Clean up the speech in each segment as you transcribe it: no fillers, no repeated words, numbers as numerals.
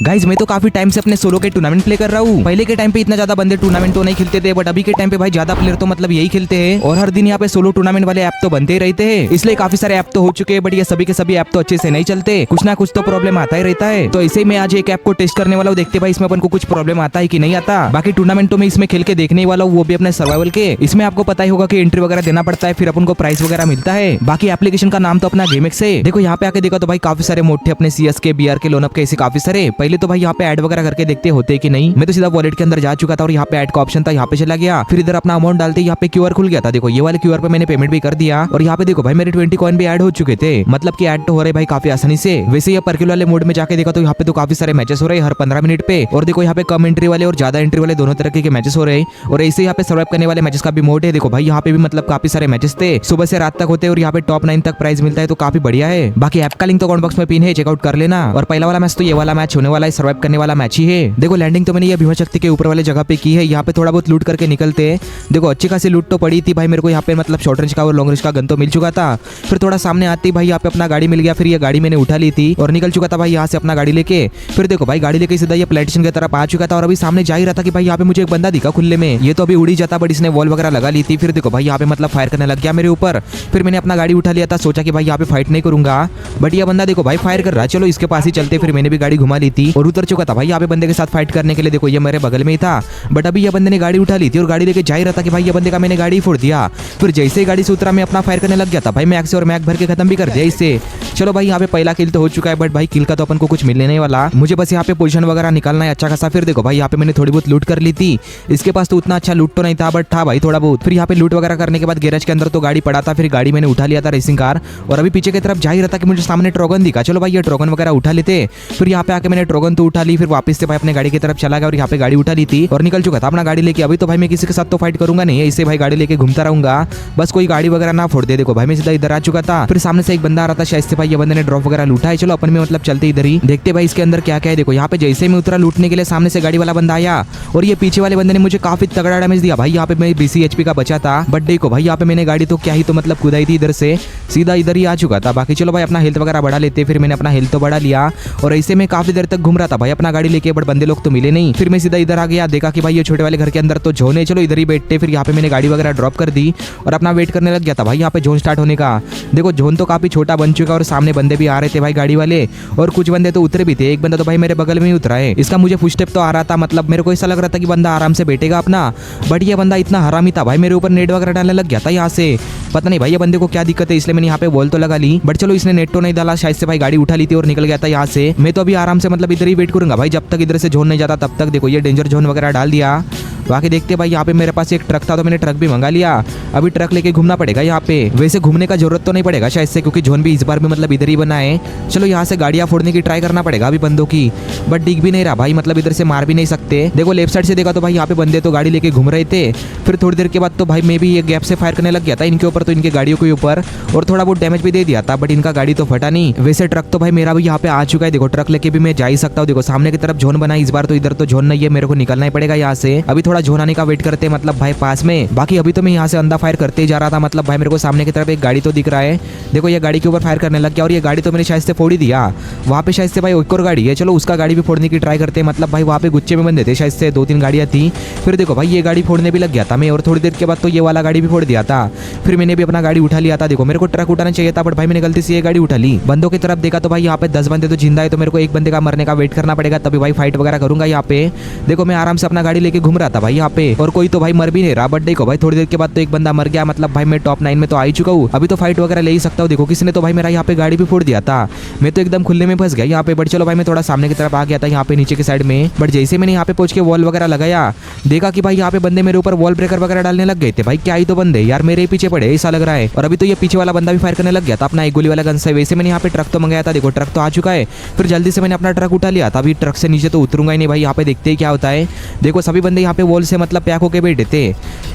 Guys मैं तो काफी टाइम से अपने सोलो के टूर्नामेंट प्ले कर रहा हूँ। पहले के टाइम पे इतना ज्यादा बंदे टूर्नामेंट तो नहीं खेलते थे, बट अभी के टाइम पे भाई ज्यादा प्लेयर तो मतलब यही खेलते हैं और हर दिन यहाँ पे सोलो टूर्नामेंट वाले ऐप तो बनते ही रहते हैं। इसलिए काफी सारे ऐप तो हो चुके हैं, बट ये सभी के सभी ऐप तो अच्छे से नहीं चलते, कुछ ना कुछ तो प्रॉब्लम आता ही रहता है। तो इसे मैं आज एक ऐप को टेस्ट करने वाला हूँ, देखते भाई इसमें अपन को कुछ प्रॉब्लम आता है कि नहीं आता। बाकी टूर्नामेंट तो मैं इसमें खेल के देखने वाला हूँ, वो भी अपने सर्वाइवल के। इसमें आपको पता ही होगा कि एंट्री वगैरह देना पड़ता है, फिर अपन को प्राइस वगैरह मिलता है। बाकी एप्लीकेशन का नाम तो अपना गेमएक्स है। देखो यहाँ पे आके देखा तो भाई काफी सारे मोटे अपने सीएस के, बीआर के, लोनअप के ऐसे काफी सारे। पहले तो भाई यहाँ पे ऐड वगैरह करके देखते होते कि नहीं। मैं तो सीधा वॉलेट के अंदर जा चुका था और यहाँ पे ऐड का ऑप्शन था, यहाँ पे चला गया। फिर इधर अपना अमाउंट डालते यहाँ पे क्यूआर खुल गया था। देखो ये वाले क्यूआर पे मैंने पेमेंट भी कर दिया और यहाँ पे देखो भाई मेरे 20 कॉइन भी ऐड हो चुके थे। मतलब कि ऐड तो हो रहे भाई काफी आसानी से। वैसे ये पर्किल वाले मोड में जाके देखा तो यहाँ पे तो काफी सारे मैचेस हो रहे हैं हर 15 मिनट पे। और देखो यहाँ पे कम एंट्री वाले और ज्यादा एंट्री वाले दोनों तरह के मैचेस हो रहे हैं। और ऐसे यहाँ पे सर्वाइव करने वाले मैचेस का भी मोड है। देखो भाई यहाँ पे भी मतलब काफी सारे मैचेस थे, सुबह से रात तक होते और यहाँ पे टॉप 9 तक प्राइज मिलता है, तो काफी बढ़िया है। बाकी ऐप का लिंक तो कमेंट बॉक्स में पिन है, चेकआउट कर लेना। और पहला वाला मैच तो ये वाला मैच होने वाला है, सर्वाइव करने वाला मैच ही है। देखो लैंडिंग तो मैंने ये भीमा शक्ति के ऊपर वाले जगह पे की है। यहाँ पे थोड़ा बहुत लूट करके निकलते हैं। देखो अच्छी खासी लूट तो पड़ी थी भाई मेरे को यहाँ पे, मतलब शॉर्ट रेंज का और लॉन्ग रेंज का गन तो मिल चुका था। फिर थोड़ा सामने आती भाई यहाँ पे अपना गाड़ी मिल गया, फिर ये गाड़ी मैंने उठा ली थी और निकल चुका था भाई यहाँ से अपना गाड़ी लेके। फिर देखो भाई गाड़ी लेके सीधा ये प्लेटेशन की तरफ आ चुका था और अभी सामने जा ही रहा था कि भाई यहाँ पे मुझे एक बंदा दिखा खुले में। ये तो अभी उड़ी जाता, बट इसने वॉल वगैरह लगा ली थी। फिर देखो भाई यहाँ पे मतलब फायर करने लग गया मेरे ऊपर। फिर मैंने अपना गाड़ी उठा लिया था, सोचा कि भाई यहाँ पे फाइट नहीं करूंगा, बट ये बंदा देखो भाई फायर कर रहा है, चलो इसके पास ही चलते। फिर मैंने भी गाड़ी घुमा ली थी और उतर चुका था भाई यहाँ पे बंदे के साथ फाइट करने के लिए। देखो ये मेरे बगल में ही था, बट अभी ये बंदे ने गाड़ी उठा ली थी और गाड़ी लेके जा ही रहा था कि भाई ये बंदे का मैंने गाड़ी फोड़ दिया। फिर जैसे ही गाड़ी से उतरा मैं अपना फायर करने लग गया था भाई मैग से, और मैग भर के खत्म भी कर दिया इससे। चलो भाई यहाँ पे पहला किल तो हो चुका है, बट भाई किल का तो अपन को कुछ मिलने नहीं वाला, मुझे बस यहाँ पे पोजीशन वगैरह निकालना है अच्छा खासा। फिर देखो भाई यहाँ पे मैंने थोड़ी बहुत लूट कर ली थी। इसके पास तो उतना अच्छा लूट तो नहीं था, बट था भाई थोड़ा बहुत। फिर यहाँ पे लूट वगैरह करने के बाद गैरेज के अंदर तो गाड़ी पड़ा था, फिर गाड़ी मैंने उठा लिया था रेसिंग कार। और अभी पीछे की तरफ जा ही रहा था कि मुझे सामने ट्रोगन दिखा, चलो भाई ये ट्रोगन वगैरह उठा लेते। फिर यहाँ पे आके मैंने ट्रोगन तो उठा ली, फिर वापस से भाई अपने गाड़ी की तरफ चला गया और यहाँ पे गाड़ी उठा ली थी और निकल चुका था अपना गाड़ी लेके। अभी तो भाई मैं किसी के साथ तो फाइट करूंगा नहीं, इससे भाई गाड़ी लेके घूमता रहूंगा, बस कोई गाड़ी वगैरह ना फोड़ दे। देखो भाई मैं सीधा इधर आ चुका था। फिर सामने से एक बंदा आ रहा था, शायद से भाई ये बंदे ने ड्रॉप वगैरह लूटा है। चलो अपन में मतलब चलते इधर ही, देखते भाई इसके अंदर क्या क्या है। देखो यहाँ पे जैसे मैं उतरा लूटने के लिए, सामने से गाड़ी वाला बंदा आया और ये पीछे वाले बंदे ने मुझे काफी तगड़ा डैमेज दिया भाई। यहाँ पे मैं 20 HP का बचा था, बट देखो भाई यहाँ पे मैंने गाड़ी तो क्या ही तो मतलब कुदाई थी, इधर से सीधा इधर ही आ चुका था। बाकी चलो भाई अपना हेल्थ वगैरह बढ़ा लेते। फिर मैंने अपना हेल्थ तो बढ़ा लिया और ऐसे में काफी देर तक घूम रहा था भाई अपना गाड़ी लेके, बट बंदे लोग तो मिले नहीं। फिर मैं सीधा इधर आ गया, देखा कि भाई ये छोटे वाले घर के अंदर तो जोन है, चलो इधर ही बैठते। फिर यहाँ पे मैंने गाड़ी वगैरह ड्रॉप कर दी और अपना वेट करने लग गया था भाई यहाँ पे जोन स्टार्ट होने का। देखो जोन तो काफी छोटा बन चुका और सामने बंदे भी आ रहे थे भाई गाड़ी वाले, और कुछ बंदे तो उतरे भी थे। एक बंदा तो भाई मेरे बगल में ही उतरा है, इसका मुझे फुट स्टेप तो आ रहा था, मतलब मेरे को ऐसा लग रहा था कि बंदा आराम से बैठेगा अपना, बट ये बंदा इतना हरामी था भाई, मेरे ऊपर नेट वगैरह डालने लग गया था यहाँ से। पता नहीं भाई ये बंदे को क्या दिक्कत है, इसलिए मैंने यहाँ पे वॉल तो लगा ली, बट चलो इसने नेट तो नहीं डाला, शायद से भाई गाड़ी उठा ली थी और निकल गया था यहाँ से। मैं तो अभी आराम से मतलब इधर ही वेट करूंगा भाई, जब तक इधर से जोन नहीं जाता तब तक। देखो ये डेंजर जोन वगैरह डाल दिया। बाकी देखते भाई यहाँ पे मेरे पास एक ट्रक था, तो मैंने ट्रक भी मंगा लिया। अभी ट्रक लेके घूमना पड़ेगा यहाँ पे। वैसे घूमने का जरूरत तो नहीं पड़ेगा शायद से, क्योंकि जोन भी इस बार में मतलब इधर ही बना है। चलो यहाँ से गाड़ियाँ फोड़ने की ट्राई करना पड़ेगा अभी बंदों की, बट दिख भी नहीं रहा भाई, मतलब इधर से मार भी नहीं सकते। देखो लेफ्ट साइड से देखा तो भाई यहाँ पे बंदे तो गाड़ी लेके घूम रहे थे। फिर थोड़ी देर के बाद तो भाई मैं भी ये गैप से फायर करने लग गया था इनके ऊपर, तो इनके गाड़ियों के ऊपर, और थोड़ा बहुत डैमेज भी दे दिया था, बट इनका गाड़ी तो फटा नहीं। वैसे ट्रक तो भाई मेरा भी यहाँ पे आ चुका है। देखो ट्रक लेके भी मैं जा ही सकता हूँ। देखो सामने की तरफ जोन बना, इस बार तो इधर तो जोन नहीं है, मेरे को निकलना ही पड़ेगा यहाँ से। अभी थोड़ा जोन आने का वेट करते मतलब भाई पास में। बाकी अभी तो मैं यहाँ से अंधा फायर करते ही जा रहा था, मतलब भाई मेरे को सामने की तरफ एक गाड़ी तो दिख रहा है। देखो ये गाड़ी के ऊपर फायर करने लग गया और ये गाड़ी तो मैंने शायद से फोड़ ही दिया। वहाँ पे शायद से भाई एक और गाड़ी है, चलो उसका गाड़ी भी फोड़ने की ट्राई करते हैं। मतलब भाई वहाँ पे गुच्छे में बंदे थे, शायद से 2-3 गाड़ियाँ थी। फिर देखो भाई ये गाड़ी फोड़ने भी लग गया था मैं, और थोड़ी देर के बाद तो ये वाला गाड़ी भी फोड़ दिया था। फिर मैंने भी अपना गाड़ी उठा लिया था। देखो मेरे को ट्रक उठाना चाहिए था, बट भाई मैंने गलती से ये गाड़ी उठा ली। बंदों की तरफ देखा तो भाई यहाँ पे 10 बंदे तो जिंदा है, तो मेरे को एक बंदे का मरने का वेट करना पड़ेगा, तभी भाई फाइट वगैरह करूंगा यहाँ पे। देखो मैं आराम से अपना गाड़ी लेके घूम रहा था भाई यहाँ पे, और कोई तो भाई मर भी नहीं रहा। बट देखो भाई थोड़ी देर के बाद तो एक बंदा मर गया, मतलब भाई मैं टॉप 9 में तो आ ही चुका हूँ। अभी तो फाइट वगैरह ले ही सकता हूँ। देखो किसी ने तो भाई मेरा यहाँ पे गाड़ी भी फोड़ दिया था, मैं तो एकदम खुले में फंस गया यहाँ पे। बट चलो भाई मैं थोड़ा सामने की तरफ आ गया था यहाँ पे नीचे की साइड में, बट जैसे मैंने यहाँ पे पहुंच के वॉल वगैरह लगाया, देखा कि भाई यहाँ पे बंदे मेरे ऊपर वॉल ब्रेकर वगैरह डालने लग गए थे भाई। क्या ही तो बंदे यार मेरे पीछे पड़े ऐसा लग रहा है। और अभी तो ये पीछे वाला बंदा भी फायर करने लग गया था अपना एक गोली वाला गन से। वैसे मैंने यहाँ पे ट्रक तो मंगाया था, देखो ट्रक तो आ चुका है। फिर जल्दी से मैंने अपना ट्रक उठा लिया था। अभी ट्रक से नीचे तो उतरूंगा ही नहीं भाई, यहाँ पे देखते ही क्या होता है। देखो सभी बंदे यहाँ पे वॉल से मतलब पैक होके बैठे थे।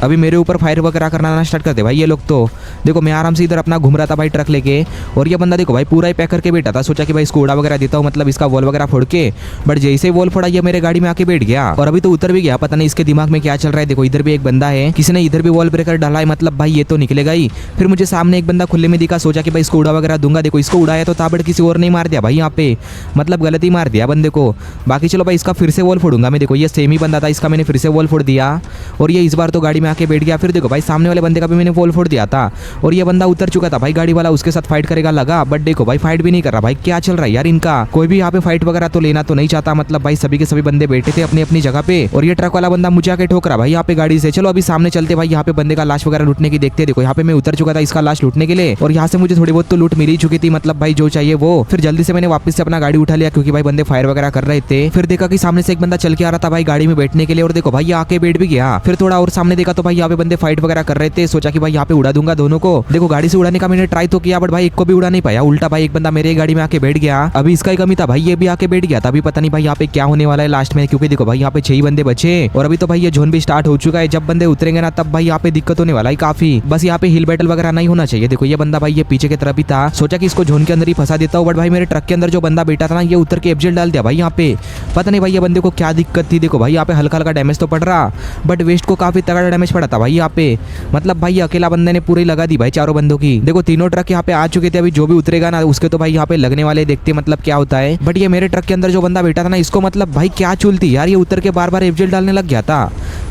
अभी मेरे ऊपर फायर वगैरह करना स्टार्ट करते भाई ये लोग। तो देखो मैं आराम से इधर अपना घूम रहा था भाई ट्रक लेके, और ये बंदा देखो भाई पूरा ही पैक करके बैठा था। सोचा कि भाई इसको उड़ा वगैरह देता हूँ, मतलब इसका वॉल वगैरह फोड़ के। बट जैसे ही वॉल फोड़ा ये मेरे गाड़ी में आके बैठ गया, और अभी तो उतर भी गया। पता नहीं इसके दिमाग में क्या चल रहा है। देखो इधर भी एक बंदा है, किसी ने इधर भी वॉल ब्रेकर डाला है, मतलब भाई ये तो निकलेगा ही। फिर मुझे सामने एक बंदा खुले में दिखा, सोचा कि भाई इसको उड़ा वगैरह दूंगा। देखो इसको उड़ाया तो ताबड़ किसी और नहीं मार दिया भाई यहाँ पे, मतलब गलत ही मार दिया बंदे को। बाकी चलो भाई इसका फिर से वॉल फोड़ूंगा मैं। देखो ये सेम ही बंदा था, इसका मैंने फिर से वॉल फोड़ दिया, और ये इस बार तो गाड़ी में आके बैठ गया। फिर देखो भाई सामने वाले बंदे का भी मैंने वॉल फोड़ दिया था, और ये बंदा उतर चुका था भाई गाड़ी वाला, उसके साथ फाइट करेगा लगा। बट देखो भाई फाइट भी नहीं कर रहा भाई, क्या चल रहा है यार इनका। कोई भी यहाँ पे फाइट वगैरह तो लेना तो नहीं चाहता, मतलब भाई सभी के सभी बंदे बैठे थे अपनी अपनी जगह पे, और ये ट्रक वाला बंदा मुझे आके ठोक रहा भाई यहाँ पे गाड़ी से। चलो अभी सामने चलते भाई, यहाँ पे बंदे का लाश वगैरह लूटने की देखते। देखो यहाँ पे मैं उतर चुका था इसका लाश लूटने के लिए, और यहाँ से मुझे थोड़ी बहुत तो लूट मिल ही चुकी थी, मतलब भाई जो चाहिए वो। फिर जल्दी से मैंने वापस से अपना गाड़ी उठा लिया, क्योंकि भाई बंदे फायर वगैरह कर रहे थे। फिर देखा कि सामने से एक बंदा चल के आ रहा था भाई गाड़ी में बैठने के लिए, और देखो भाई ये आके बैठ भी गया। फिर थोड़ा और सामने देखा तो भाई यहाँ पे बंदे फाइट वगैरह कर रहे थे। सोचा कि भाई यहाँ पे उड़ा दूंगा दोनों को। देखो गाड़ी से उड़ाने का मैंने ट्राई तो किया, बट भाई एक को भी उड़ा नहीं पाया। उल्टा भाई एक बंदा मेरे गाड़ी में आके बैठ गया। अभी इसका ही कमी था भाई, ये भी आके बैठ गया था। अभी पता नहीं भाई यहाँ पे क्या होने वाला है लास्ट में, क्योंकि देखो भाई यहाँ पे 6 ही बंदे बचे, और अभी तो भाई ये जोन भी स्टार्ट हो चुका है। जब बंदे उतरेंगे ना तब भाई यहाँ पे दिक्कत होने वाला है काफी। बस यहाँ पे हिल बैटल वगैरह नहीं होना चाहिए। देखो ये बंदा भाई ये पीछे की तरफ ही था, सोचा कि इसको जोन के अंदर ही फंसा देता हूँ। बट भाई मेरे ट्रक के अंदर जो बंदा बैठा था ना, ये उतर के एफजेल डाल दिया भाई यहाँ पे। पता नहीं भाई ये बंदे को क्या दिक्कत थी। देखो भाई यहाँ पे हल्का हल्का डैमेज तो पड़ रहा, बट वेस्ट को काफी तगड़ा डैमेज पड़ा था भाई यहाँ पे। मतलब भाई अकेला बंदे ने पूरी लगा दी भाई चारों बंदों की। देखो तीनों ट्रक यहाँ पे आ चुके थे, अभी जो भी उतरेगा ना उसके तो भाई यहाँ पे लगने वाले, देखते मतलब क्या होता है। बट ये मेरे ट्रक के अंदर जो बंदा बैठा था ना, इसको मतलब भाई क्या चुलती यार, ये उतर के बार बार एफजेल डालने लग गया था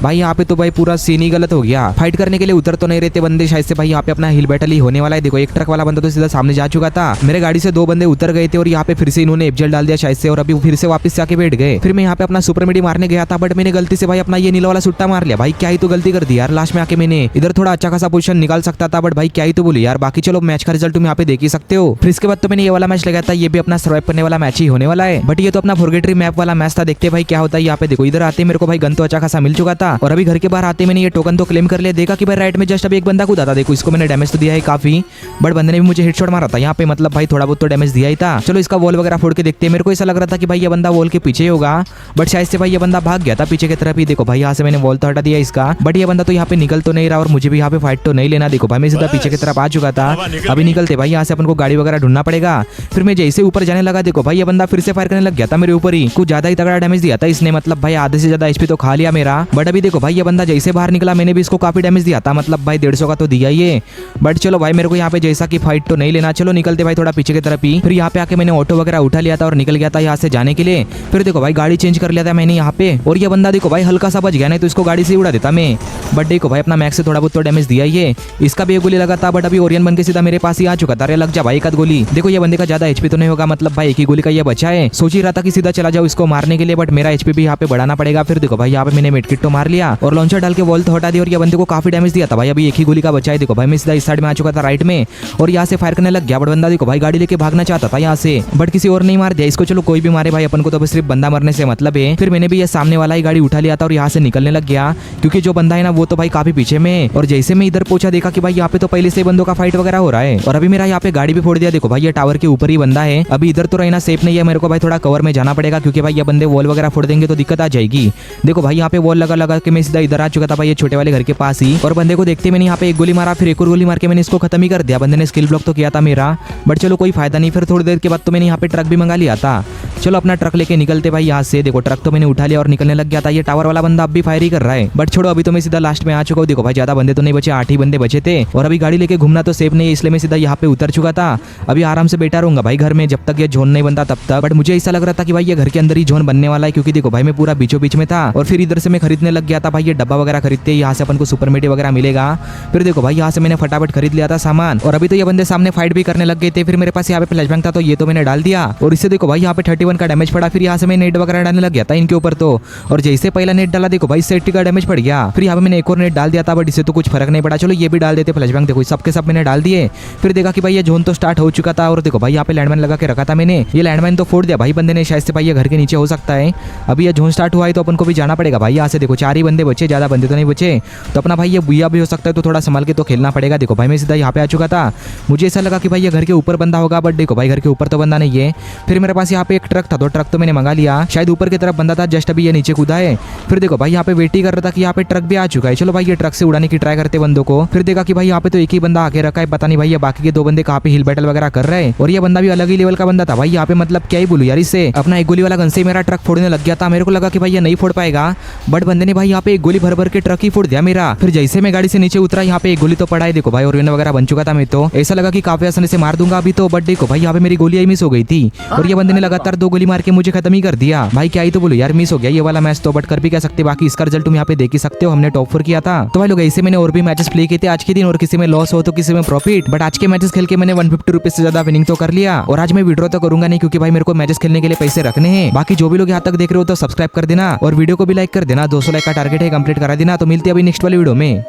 भाई यहाँ पे। तो भाई पूरा सीन ही गलत हो गया। फाइट करने के लिए उतर तो नहीं रहते बंदे शायद से भाई, यहाँ पे अपना हिल बैटल ही होने वाला है। देखो एक ट्रक वाला बंदा तो सीधा सामने जा चुका था, मेरे गाड़ी से 2 बंदे उतर गए थे, और यहाँ पे फिर से इन्होंने एफजेल डाल दिया शायद से, और अभी फिर से वापस से आके बैठ गए। फिर मैं यहाँ पे अपना सुपर मेडी मारने गया था, बट मैंने गलती से भाई अपना ये नीला वाला सुट्टा मार लिया भाई। क्या ही तो गलती कर दी यार, लास्ट में आके मैंने इधर थोड़ा अच्छा खासा पोजीशन निकाल सकता था, बट भाई क्या ही तो बोली यार। बाकी चलो मैच का रिजल्ट तुम यहाँ पे देख ही सकते हो। फिर इसके बाद तो मैंने ये वाला मैच लगाया था, ये भी अपना सर्वाइव करने वाला मैच ही होने वाला है। बट ये तो अपना फॉरगेटरी मैप वाला मैच था, देखते भाई क्या होता है यहाँ पे। देखो इधर आते मेरे को भाई गन तो अच्छा खासा मिल चुका था, और अभी घर के बाहर आते मैंने ये टोकन तो क्लेम कर लिया। देखा कि भाई राइट में जस्ट अभी एक बंदा कूदा था, देखो इसको मैंने डैमेज तो दिया है काफी, बट बंदे ने भी मुझे हेडशॉट मारा था यहाँ पे, मतलब भाई थोड़ा बहुत तो डैमेज दिया ही था। चलो इसका वॉल वगैरह फोड़ के देखते हैं। मेरे को ऐसा लग रहा था कि भाई ये बंदा वॉल के पीछे ही होगा, बट शायद से भाई ये बंदा भाग गया था पीछे की तरफ ही। देखो भाई यहाँ से मैंने वॉल तो हटा दिया इसका, बट ये बंदा तो यहाँ पे निकल तो नहीं रहा, और मुझे भी यहाँ पे फाइट तो नहीं लेना। देखो भाई मैं सीधा पीछे की तरफ आ चुका था, अभी निकलते भाई यहाँ से अपन को गाड़ी वगैरह ढूंढना पड़ेगा। फिर मैं जैसे ऊपर जाने लगा, देखो भाई ये बंदा फिर से फायर करने लग गया था मेरे ऊपर ही। कुछ ज्यादा ही तगड़ा डैमेज दिया था इसने, मतलब भाई आधे से ज्यादा एचपी तो खा लिया मेरा। बट अभी देखो भाई ये बंदा जैसे बाहर निकला, मैंने भी इसको काफी डैमेज दिया था, मतलब भाई 150 का तो दिया ही है। बट चलो भाई मेरे को यहाँ पे जैसा कि फाइट तो नहीं लेना। चलो निकलते भाई थोड़ा पीछे की तरफ ही। फिर यहाँ पे आके मैंने ऑटो वगैरह उठा लिया था और निकल गया था यहाँ से जाने के लिए। फिर देखो भाई गाड़ी चेंज कर लिया था मैंने यहाँ पे, और ये बंदा देखो भाई हल्का सा बच गया, नहीं तो इसको गाड़ी से उड़ा देता मैं। बट देखो भाई अपना मैक्स से थोड़ा बहुत तो डैमेज दिया ये, इसका भी एक गोली लगा था, बट अभी ओरियन बन के सीधा मेरे पास ही आ चुका था। अरे लग जा भाई एक गोली। देखो ये बंदे का ज्यादा एचपी तो नहीं होगा, मतलब भाई एक ही गोली का ये बचा है। सोच ही रहा था कि सीधा चला जाओ इसको मारने के लिए, बट मेरा एचपी भी यहाँ पे बढ़ाना पड़ेगा। फिर देखो भाई यहाँ पे मैंने मेडकिट तो मार लिया, और लॉन्चर डाल के वॉल तो हटा दी, और ये बंदे को काफी डैमेज दिया था भाई। अभी एक ही गोली का बचा है। देखो भाई मैं सीधा इस साइड में आ चुका था राइट में, और यहाँ से फायर करने लग गया। बट बंदा देखो भाई गाड़ी लेके भागना चाहता था यहाँ से, बट किसी और नहीं मार दिया इसको। चलो कोई भी मारे भाई, अपन को तो सिर्फ बंदा मरने से मतलब है। फिर मैंने भी ये सामने वाला ही गाड़ी उठा लिया था, और यहाँ से निकलने लग गया, क्योंकि जो बंदा है ना वो तो भाई काफी पीछे में। और जैसे मैं इधर पहुंचा, देखा कि भाई यहाँ पे तो पहले से बंदों का फाइट वगैरह हो रहा है, और अभी मेरा यहाँ पे गाड़ी भी फोड़ दिया। देखो भाई ये टावर के ऊपर ही बंदा है, अभी इधर तो रहना सेफ नहीं है, मेरे को भाई थोड़ा कवर में जाना पड़ेगा, क्योंकि भाई ये बंदे वॉल वगैरह फोड़ देंगे तो दिक्कत आ जाएगी। देखो भाई यहाँ पे वॉल लगा लगा के मैं सीधा इधर आ चुका था भाई ये छोटे वाले घर के पास ही, और बंदे को देखते मैंने यहाँ पे एक गोली मारा, फिर एक और गोली मार के मैंने इसको खत्म ही कर दिया। बंदे ने स्किल ब्लॉक तो किया था मेरा, बट चलो कोई फायदा नहीं। फिर थोड़ी देर के बाद तो मैंने यहाँ पे ट्रक भी मंगा लिया था। चलो अपना ट्रक लेके निकलते भाई यहाँ से। देखो ट्रक तो मैंने उठा लिया और निकलने लग गया था। ये टावर वाला बंदा अब भी फायर ही कर रहा है, बट छोड़ो अभी तो मैं सीधा लास्ट में आ चुका हूँ। देखो भाई ज्यादा बंदे तो नहीं बचे, 8 ही बंदे बचे थे, और अभी गाड़ी लेके घूमना तो सेफ नहीं है, इसलिए मैं सीधा यहाँ पे उतर चुका था। अभी आराम से बैठा रहूंगा भाई घर में जब तक ये जोन नहीं बनता तब तक। बट मुझे ऐसा लग रहा था कि भाई ये घर के अंदर ही जोन बनने वाला है, क्योंकि देखो भाई मैं पूरा बीचों बीच में था। और फिर इधर से मैं खरीदने लग गया था भाई ये डब्बा वगैरह खरीदते, यहाँ से अपन को सुपर मेडी वगैरह मिलेगा। फिर देखो भाई यहाँ से मैंने फटाफट खरीद लिया था सामान, और अभी तो ये बंदे सामने फाइट भी करने लग गए थे। फिर मेरे पास यहाँ पे फ्लैशबैंक था, तो ये तो मैंने डाल दिया, और इससे देखो भाई यहाँ पे 31 का डैमेज पड़ा। फिर यहाँ से मैं नेट वगैरह डालने लग गया था इनके ऊपर तो, और जैसे पहला नेट डाला देखो भाई 80 का डैमेज पड़ गया। फिर यहाँ पे मैंने एक और नेट डाल दिया था, बट इससे तो कुछ फर्क नहीं पड़ा। चलो ये भी डाल देते फ्लैशबैंक। देखो सबके सब मैंने डाल दिए। फिर देखा कि भाई ये जोन तो स्टार्ट हो चुका था, और देखो भाई यहाँ पे लैंडमाइन लगा के रखा था मैंने, ये लैंडमाइन तो फोड़ दिया भाई बंदे ने, शायद से भाई ये घर के नीचे हो सकता है। अभी ये जोन स्टार्ट हुआ है तो अपन को भी जाना पड़ेगा भाई यहाँ से। देखो 4 ही बंदे बचे, ज्यादा बंदे तो नहीं बचे। तो अपना भाई ये बुया भी हो सकता है, तो थोड़ा संभाल के तो खेलना पड़ेगा। देखो भाई मैं सीधा यहाँ पे आ चुका था। मुझे ऐसा लगा कि भाई ये घर के ऊपर बंदा होगा, बट देखो भाई घर के ऊपर तो बंदा नहीं है। फिर मेरे पास यहाँ पे एक ट्रक था, तो ट्रक तो मैंने मंगा लिया। शायद ऊपर की तरफ बंदा था, जस्ट अभी ये नीचे कूदा है। फिर देखो भाई यहाँ पे वेट ही कर रहा था कि यहाँ पे ट्रक भी आ चुका है। चलो भाई ये ट्रक से उड़ाने की ट्राई करते बंदों को। फिर देखा कि भाई यहाँ पे तो एक ही बंदा आके रखा है, पता नहीं भाई ये बाकी के 2 बंदे कहाँ पे हिल बैटल वगैरह कर रहे हैं। और ये बंदा भी अलग ही लेवल का बंदा था भाई। यहाँ पे मतलब क्या ही बोलूं यार इससे। अपना एक गोली वाला गन से मेरा ट्रक फोड़ने लग गया था। मेरे को लगा कि भाई ये नहीं फोड़ पाएगा, बट बंदे ने भाई यहाँ पे एक गोली भर भर के ट्रक ही फोड़ दिया मेरा। फिर जैसे मैं गाड़ी से नीचे उतरा, यहाँ पे एक गोली तो पड़ा है। देखो भाई और वगैरह बन चुका था मैं, तो ऐसा लगा कि काफी आसानी से मार दूंगा अभी तो, बट देखो भाई यहाँ पे मेरी गोली मिस हो गई थी। और ये बंदे ने लगातार 2 गोली मार के मुझे खत्म ही कर दिया। भाई क्या ही तो बोलो यार, मिस हो गया ये वाला मैच तो, बट कर भी क्या सकते। बाकी इसका रिजल्ट तुम यहाँ पे देख ही सकते हो, हमने टॉप 4 किया था। तो भाई लोग ऐसे मैंने और भी मैचेस प्ले किए थे आज के दिन, और किसी में लॉस हो तो किसी में प्रॉफिट, बट आज के मैचेस खेल के मैंने 150 रुपीज से ज्यादा विनिंग तो कर लिया। और आज मैं विड्रॉ तो करूंगा नहीं, क्योंकि भाई मेरे को मैचेस खेलने के लिए पैसे रखने हैं। बाकी जो भी लोग यहाँ तक देख रहे हो तो सब्सक्राइब कर देना और वीडियो को भी लाइक कर देना। 200 लाइक का टारगेट है, कंप्लीट करा देना। तो मिलती है अभी नेक्स्ट वाली वीडियो में।